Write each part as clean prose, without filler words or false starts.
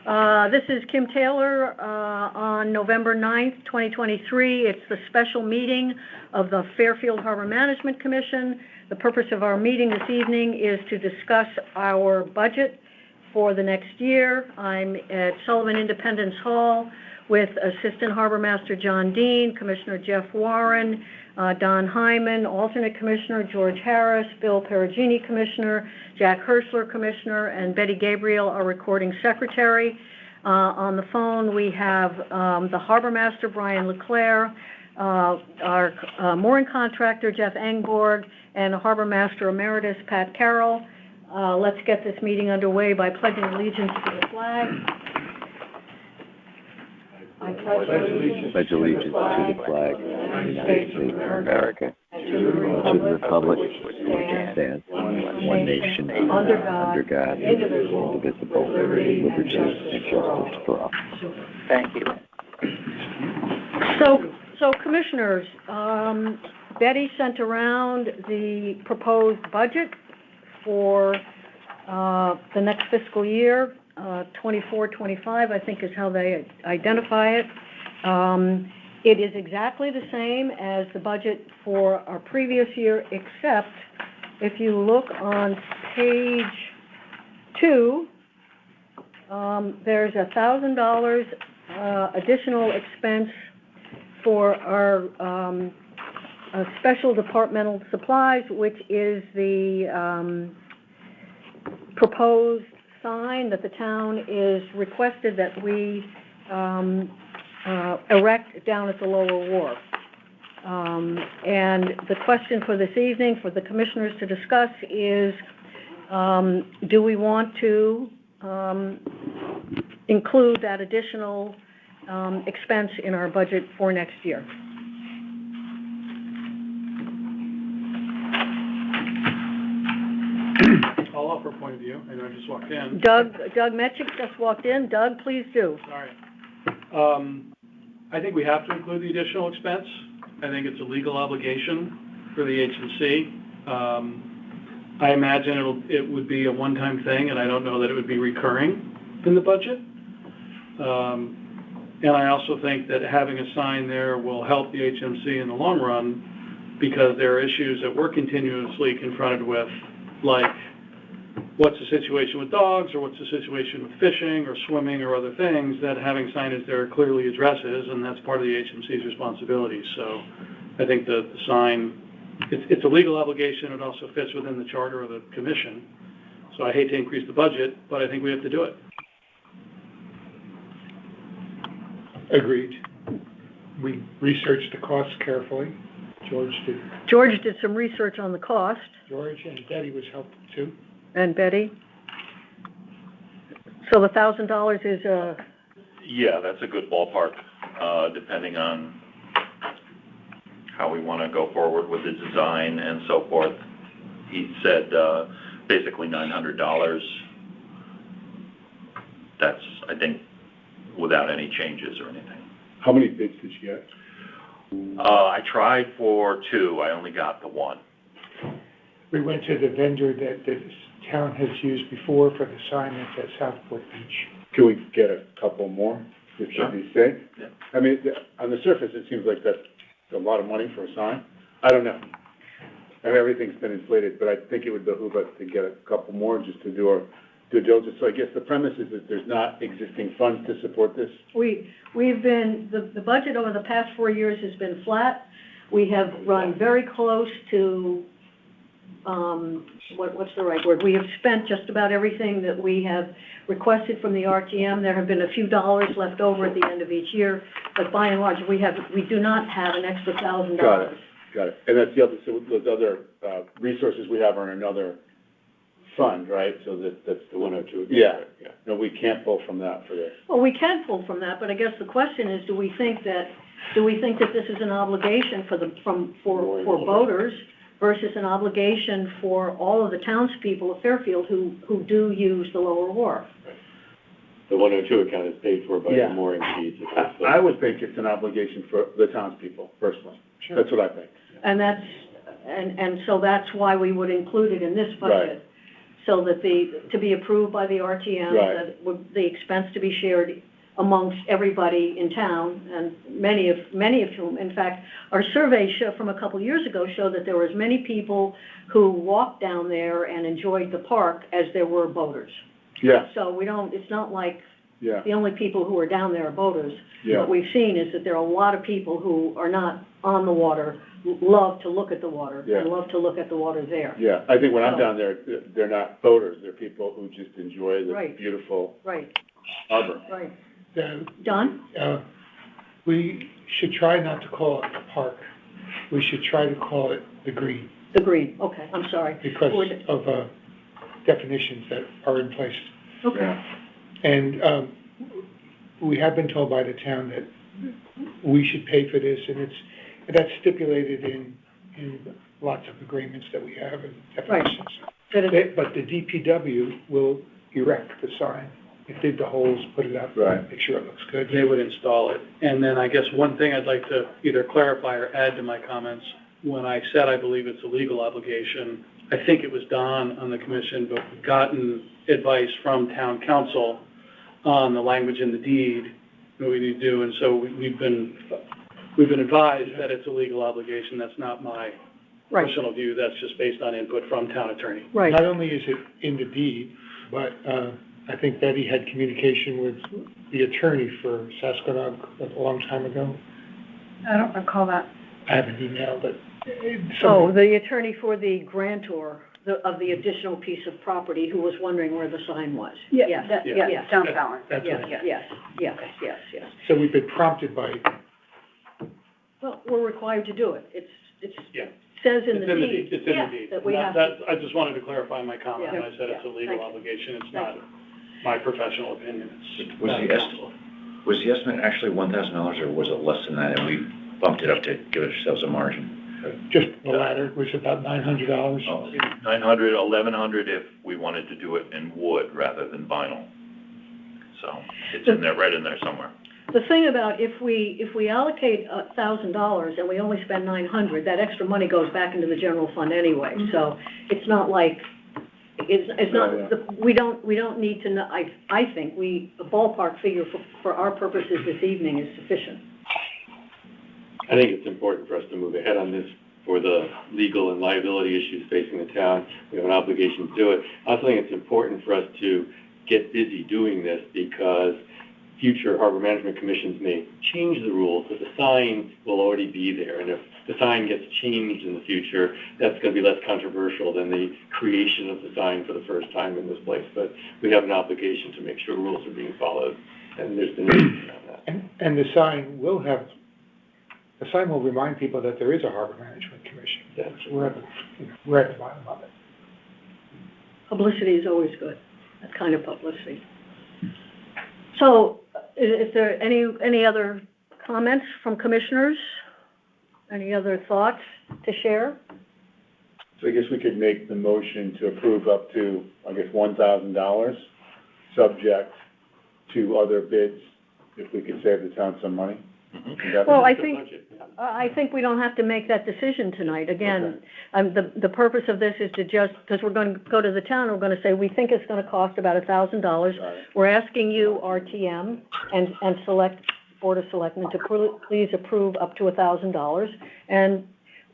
This is Kim Taylor on November 9th, 2023. It's the special meeting of the Fairfield Harbor Management Commission. The purpose of our meeting this evening is to discuss our budget for the next year. I'm at Sullivan Independence Hall with Assistant Harbor Master John Dean, Commissioner Jeff Warren, Don Hyman, alternate Commissioner George Harris, Bill Perugini, Commissioner, Jack Herschler, Commissioner, and Betty Gabriel, our recording secretary. On the phone, we have the Harbor Master, Brian Leclerc, our mooring contractor, Jeff Engborg, and Harbor Master Emeritus, Pat Carroll. Let's get this meeting underway by pledging allegiance to the flag. I pledge allegiance to the flag of the United States of America, and to the republic for which it stands, one nation, under God, indivisible, with liberty and justice for all. Thank you. So commissioners, Betty sent around the proposed budget for the next fiscal year. 24-25, I think is how they identify it. It is exactly the same as the budget for our previous year, except if you look on page 2, there's $1,000 additional expense for our special departmental supplies, which is the proposed sign that the town is requested that we erect down at the lower wharf. And the question for this evening for the commissioners to discuss is, do we want to include that additional expense in our budget for next year? I'll offer a point of view. I know I just walked in. Doug Metchik just walked in. Doug, please do. Sorry. I think we have to include the additional expense. I think it's a legal obligation for the HMC. I imagine it would be a one-time thing, and I don't know that it would be recurring in the budget. And I also think that having a sign there will help the HMC in the long run, because there are issues that we're continuously confronted with, like what's the situation with dogs, or what's the situation with fishing or swimming or other things that having signage there clearly addresses, and that's part of the HMC's responsibility. So I think the sign, it's a legal obligation. It also fits within the charter of the commission. So I hate to increase the budget, but I think we have to do it. Agreed. We researched the costs carefully. George did some research on the cost. George and Betty was helpful too. And Betty? So the $1,000 is Yeah, that's a good ballpark, depending on how we want to go forward with the design and so forth. He said basically $900. That's, I think, without any changes or anything. How many bids did you get? I tried for 2. I only got the 1. We went to the vendor that the town has used before for the sign that's at Southport Beach. Can we get a couple more, if Sure. be safe? Yeah. I mean, on the surface, it seems like that's a lot of money for a sign. I don't know. And everything's been inflated, but I think it would behoove us to get a couple more just to do our due diligence. So I guess the premise is that there's not existing funds to support this? We've been, the budget over the past 4 years has been flat. We have run very close to, what's the right word? We have spent just about everything that we have requested from the RTM. There have been a few dollars left over at the end of each year, but by and large, we do not have an extra $1,000. Got it. And that's the other, so those other resources we have are in another fund, right? So that's the 102. Yeah. No, we can't pull from that for this. Well, we can pull from that, but I guess the question is, do we think that this is an obligation for voters versus an obligation for all of the townspeople of Fairfield who do use the lower wharf? The 102 account is paid for by the mooring fees. I would think it's an obligation for the townspeople, personally. Sure. That's what I think. And so that's why we would include it in this budget. Right. so that to be approved by the RTM, Right. that the expense to be shared amongst everybody in town, and many of whom, in fact, our survey from a couple years ago showed that there were as many people who walked down there and enjoyed the park as there were boaters. Yeah, So it's not like yeah, the only people who are down there are boaters. Yeah. What we've seen is that there are a lot of people who are not on the water, love to look at the water, Yeah. and love to look at the water there. yeah. I think when I'm So- down there, they're not boaters, they're people who just enjoy the Right. beautiful Right, harbor. right. Uh, Don? We should try not to call it the park. We should try to call it the green The green, okay, I'm sorry. because Would- of definitions that are in place. Okay, And we have been told by the town that we should pay for this, and that's stipulated in lots of agreements that we have and definitions. But the DPW will erect the sign, dig the holes, put it up, Right. make sure it looks good. They would install it. And then I guess one thing I'd like to either clarify or add to my comments, when I said I believe it's a legal obligation, I think it was Don on the commission, but we've gotten advice from town council on the language in the deed, what we need to do, and so we've been advised that it's a legal obligation. That's not my right, personal view, that's just based on input from town attorney. right. Not only is it in the deed, but I think Betty had communication with the attorney for Sasquatch a long time ago. I don't recall that. I have an email, but Oh, the attorney for the grantor of the additional piece of property who was wondering where the sign was. Yeah, Yes, that- Yeah. yes, Down Fallon. that's yes, right. yes. So we've been prompted by, Well, we're required to do it. Yeah. Says in It's the deed. It's in the Yeah, deed. that we have to. I just wanted to clarify my comment when I said it's a Yeah, legal thank you. obligation, it's Thank not my professional opinion, it's. Was the estimate actually $1,000 or was it less than that and we bumped it up to give ourselves a margin? just the ladder was about $900. Oh, 900, 1,100 if we wanted to do it in wood rather than vinyl. So it's in there, right in there somewhere. The thing about if we allocate $1,000 and we only spend $900, that extra money goes back into the general fund anyway. So it's not like, it's not, we don't need to know, I think a ballpark figure for our purposes this evening is sufficient. I think it's important for us to move ahead on this for the legal and liability issues facing the town. We have an obligation to do it. I also think it's important for us to get busy doing this because future harbor management commissions may change the rules, but the sign will already be there. And if the sign gets changed in the future, that's going to be less controversial than the creation of the sign for the first time in this place. But we have an obligation to make sure rules are being followed, and there's been reason on that. And the sign will remind people that there is a harbor management commission. Yeah. So we're at the bottom of it. Publicity is always good, that kind of publicity. So, is there any other comments from commissioners? Any other thoughts to share? So I guess we could make the motion to approve up to, I guess, $1,000, subject to other bids, if we could save the town some money. Is that- Well, I The think, budget. I think we don't have to make that decision tonight. Again, the purpose of this is to just, because we're going to go to the town, we're going to say, we think it's going to cost about $1,000. Right. We're asking you, RTM, and Board of Selectmen, to please approve up to $1,000. And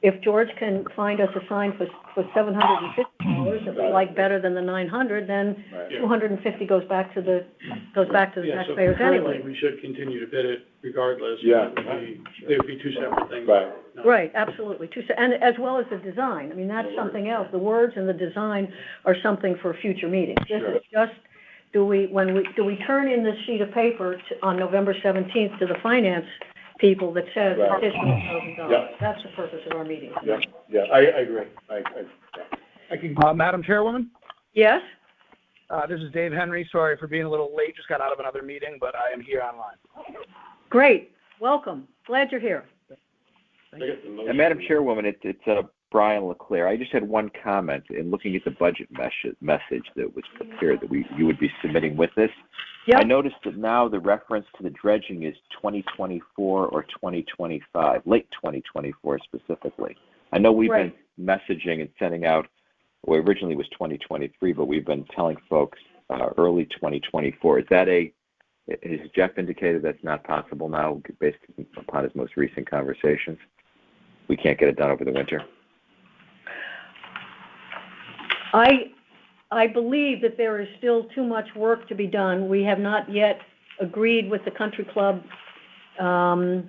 if George can find us a sign for $750 that we like better than the $900, then Right. $250 goes back to the Yeah, so taxpayers currently, anyway. we should continue to bid it regardless. Yeah. They would be two separate things. Right. No. Right, absolutely. And as well as the design. I mean, that's something else. The words and the design are something for future meetings. This is just, do we turn in this sheet of paper on November 17th to the finance people that says Right. additional $1,000? Yeah. That's the purpose of our meeting. Yeah, I agree. I can, Madam Chairwoman, Yes? this is Dave Henry. Sorry for being a little late. Just got out of another meeting, but I am here online. Great. Welcome. Glad you're here. I guess the motion- And Madam Chairwoman, it's Brian Leclerc. I just had one comment in looking at the budget message that was prepared that you would be submitting with this. Yep. I noticed that now the reference to the dredging is 2024 or 2025, late 2024 specifically. I know we've been messaging and sending out well, originally it was 2023, but we've been telling folks early 2024. Has Jeff indicated that's not possible now, based upon his most recent conversations? We can't get it done over the winter? I believe that there is still too much work to be done. We have not yet agreed with the country club. The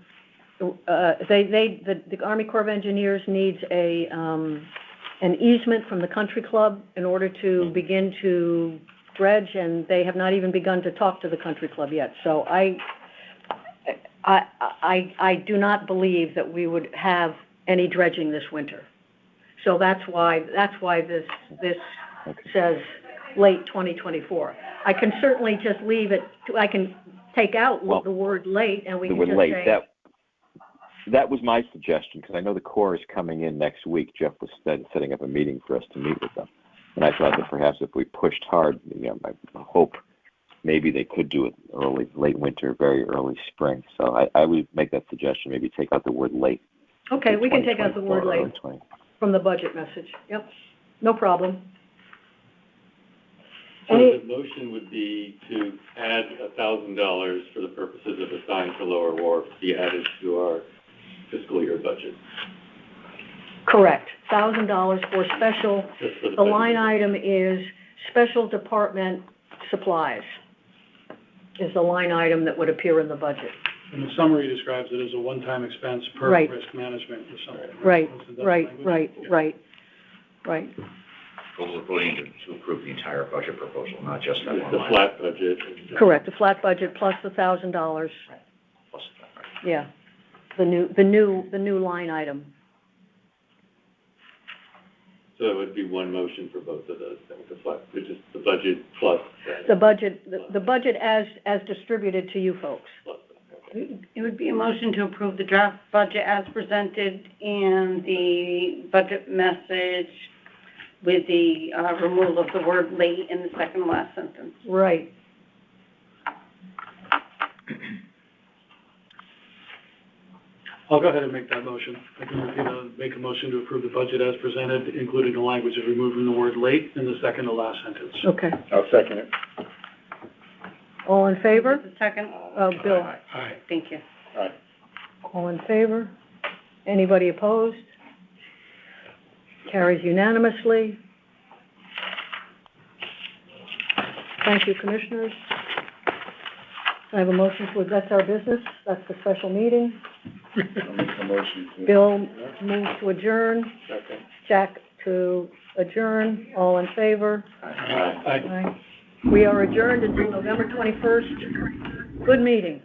Army Corps of Engineers needs an easement from the country club in order to begin to dredge, and they have not even begun to talk to the country club yet. So I do not believe that we would have any dredging this winter. So that's why this says late 2024. I can certainly just leave it, I can take out the word late, and we can just say. That was my suggestion, because I know the Corps is coming in next week. Jeff was setting up a meeting for us to meet with them. And I thought that perhaps if we pushed hard, I hope maybe they could do it late winter, very early spring. So I would make that suggestion, maybe take out the word late. Okay, we can take out the word late from the budget message. Yep, no problem. So the motion would be to add $1,000 for the purposes of a sign for Lower Wharf be added to our fiscal year budget. Correct, $1,000 for special, the line item is special department supplies, is the line item that would appear in the budget. And the summary describes it as a one-time expense per Right. risk management or something. Right. We're voting to approve the entire budget proposal, not just that one The line. flat budget. Correct, the flat budget plus the $1,000, Plus that, right. yeah, the new line item. So it would be one motion for both of those things, the flat, just the budget plus. The budget as distributed to you folks. It would be a motion to approve the draft budget as presented and the budget message with the removal of the word late in the second to last sentence. Right. I'll go ahead and make that motion. I can make a motion to approve the budget as presented, including the language of removing the word late in the second to last sentence. Okay. I'll second it. All in favor? The second? Bill. Aye. Thank you. All right. All in favor? Anybody opposed? Carries unanimously. Thank you, Commissioners. I have a motion that's our business, that's the special meeting. I'll make a motion to. Bill moves to adjourn, Second. Jack to adjourn, all in favor? Aye. Aye. We are adjourned until November 21st. Good meeting.